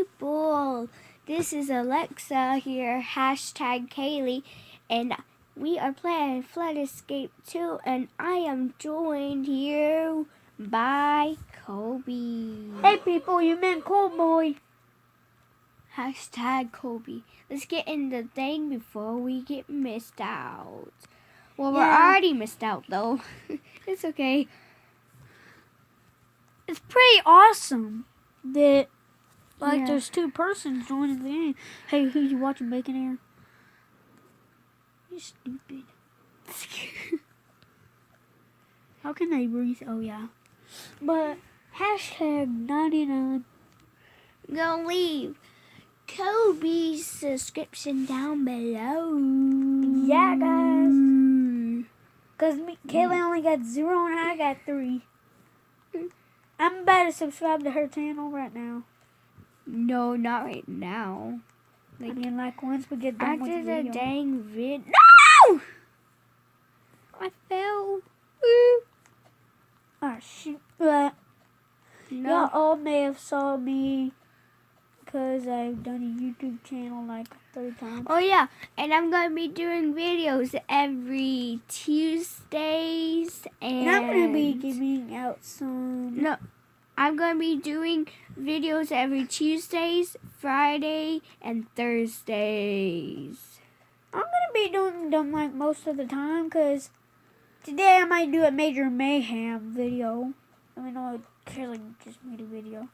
people, this is Alexa here, hashtag Kaylee, and we are playing Flood Escape 2, and I am joined here by Kobe. Hey people, you meant cool boy. Hashtag Kobe. Let's get in the thing before we get missed out. Well, we're already missed out though. It's okay. It's pretty awesome that there's two persons joining the game. Hey, who you watching Bacon Air? You stupid. How can they breathe? Oh yeah. But hashtag 99. Gonna leave Kobe's description down below. Yeah, guys. Because Kaylee only got 0 and I got 3. I'm about to subscribe to her channel right now. No, not right now. I mean, like once we get done with the video. After the dang vid. No! I fell. Oh, shoot. But y'all all may have saw me because I've done a YouTube channel like 3 times. Oh, yeah. And I'm going to be doing videos every Tuesdays. And I'm going to be giving out some... No. I'm going to be doing videos every Tuesdays, Friday, and Thursdays. I'm going to be doing them like most of the time because today I might do a Major Mayhem video. I mean, no, Kelly just made a video.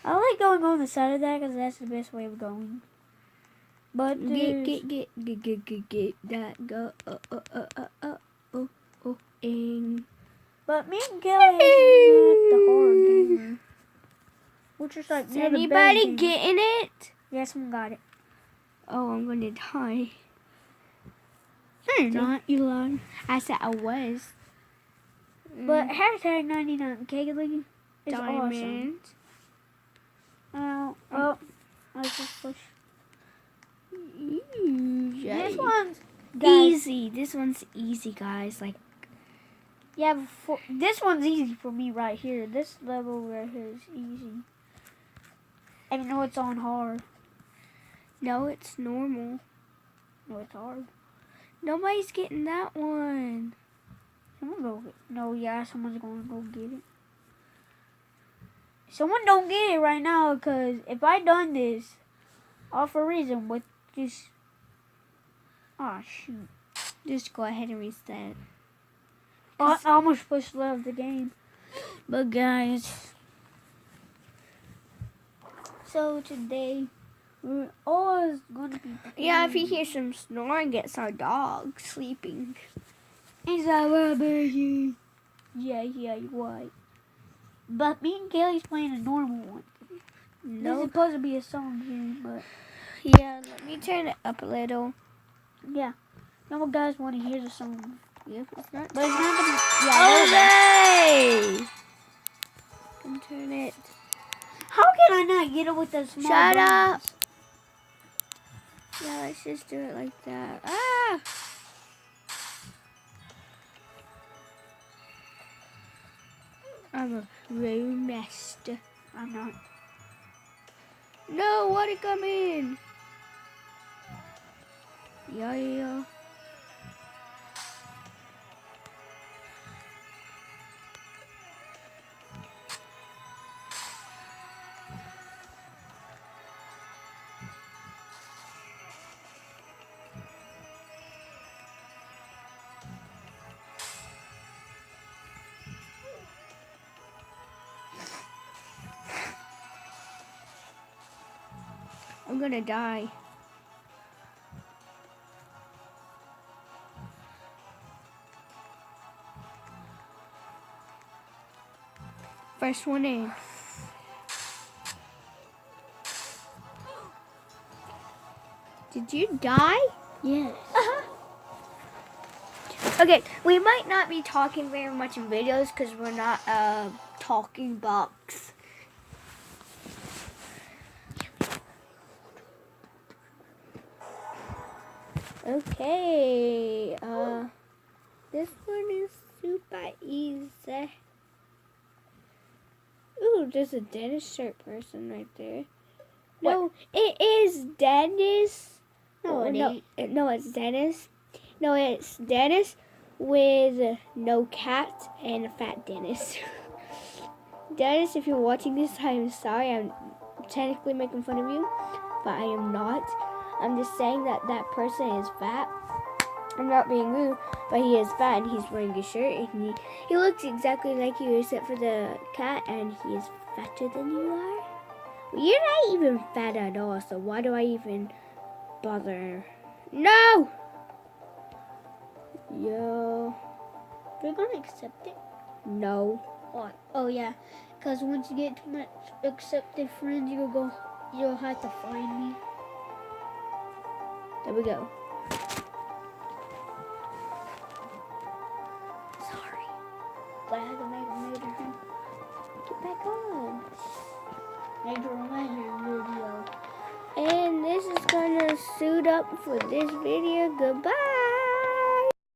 I like going on the side of that because that's the best way of going. But get that go ing. But me and Kelly are the horror gamer. Which is like is anybody getting it? Yeah, someone got it. Oh, I'm gonna die. No, you're not. You lied. I said I was. But hashtag 99 Kaylee is Diamond. Awesome. Oh, let's just push. This one's easy. This one's easy, guys. Like, yeah, this one's easy for me right here. This level right here is easy. Even though it's on hard. No, it's normal. No, it's hard. Nobody's getting that one. Someone go get it. No, yeah, someone's going to go get it. Someone don't get it right now, because if I done this, all for a reason, with just... Oh, shoot. Just go ahead and reset. I almost pushed love the game. But guys, so today we're always gonna be Yeah, if you hear some snoring, it's our dog sleeping. Is that right, baby? Yeah, you're right. But me and Kelly's playing a normal one. No. This is supposed to be a song game, but yeah, let me turn it up a little. Yeah. No guys want to hear the song. Yep, it's not. But it's not gonna. Yeah. Okay. Can turn it. How can I not get it with the small Shut buttons? up. Yeah, let's just do it like that. Ah. I'm a pro master. I'm not. No, what it come in? Yeah. I'm gonna die. First one in. Did you die? Yes. Okay, we might not be talking very much in videos because we're not talking box. Okay, this one is super easy. Ooh, there's a dentist shirt person right there. No, it is Dennis. No, it ain't. No, it's Dennis. No, it's Dennis with no cat and a fat Dennis. Dennis, if you're watching this, I'm sorry. I'm technically making fun of you, but I am not. I'm just saying that that person is fat. I'm not being rude, but he is fat and he's wearing a shirt and he looks exactly like you except for the cat, and he is fatter than you are. Well, you're not even fat at all, so why do I even bother? No! Yo. You're gonna accept it? No. Oh yeah, because once you get too much accepted friends, you'll have to find me. There we go. Sorry, but I had to make a major. Get back on. Major video. And this is gonna suit up for this video. Goodbye.